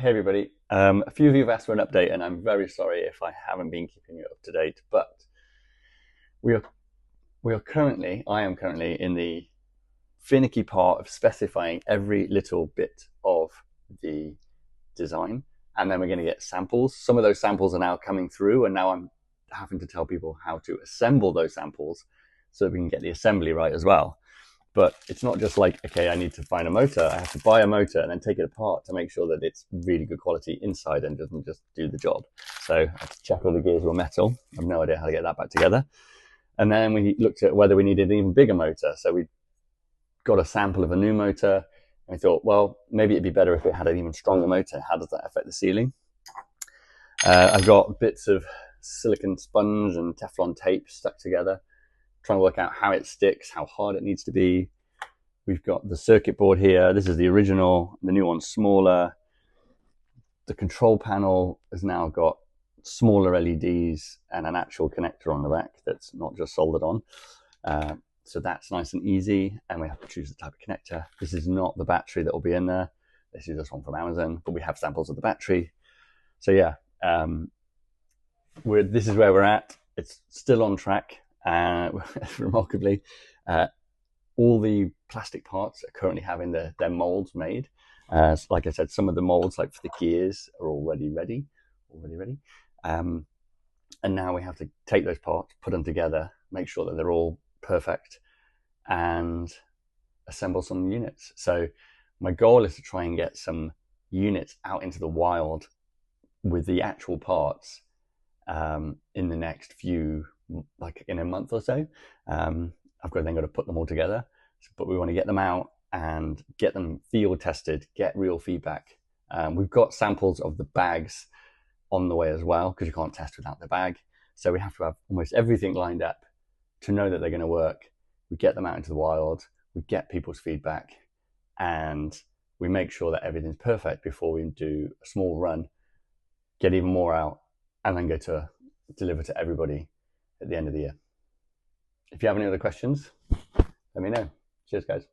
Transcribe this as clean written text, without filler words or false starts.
Hey everybody. A few of you have asked for an update, and I'm very sorry if I haven't been keeping you up to date. But we are I am currently in the finicky part of specifying every little bit of the design, and then we're going to get samples. Some of those samples are now coming through, and now I'm having to tell people how to assemble those samples so that we can get the assembly right as well. But it's not just like, okay, I need to find a motor. I have to buy a motor and then take it apart to make sure that it's really good quality inside and doesn't just do the job. So I have to check all the gears were metal. I have no idea how to get that back together. And then we looked at whether we needed an even bigger motor. So we got a sample of a new motor and we thought, well, maybe it'd be better if it had an even stronger motor. How does that affect the sealing? I've got bits of silicon sponge and Teflon tape stuck together, trying to work out how it sticks, how hard it needs to be. We've got the circuit board here. This is the original, the new one's smaller. The control panel has now got smaller LEDs and an actual connector on the back that's not just soldered on. So that's nice and easy, and we have to choose the type of connector. This is not the battery that will be in there. This is just one from Amazon, but we have samples of the battery. So yeah, this is where we're at. It's still on track. Remarkably, all the plastic parts are currently having their molds made. Like I said, some of the molds, like for the gears, are already ready. And now we have to take those parts, put them together, make sure that they're all perfect, and assemble some units. So my goal is to try and get some units out into the wild with the actual parts in the next few, like in a month or so. I've then got to put them all together, but we want to get them out and get them field tested, get real feedback. We've got samples of the bags on the way as well, because you can't test without the bag. So we have to have almost everything lined up to know that they're going to work. We get them out into the wild, we get people's feedback, and we make sure that everything's perfect before we do a small run, get even more out, and then go to deliver to everybody at the end of the year. If you have any other questions, let me know. Cheers, guys.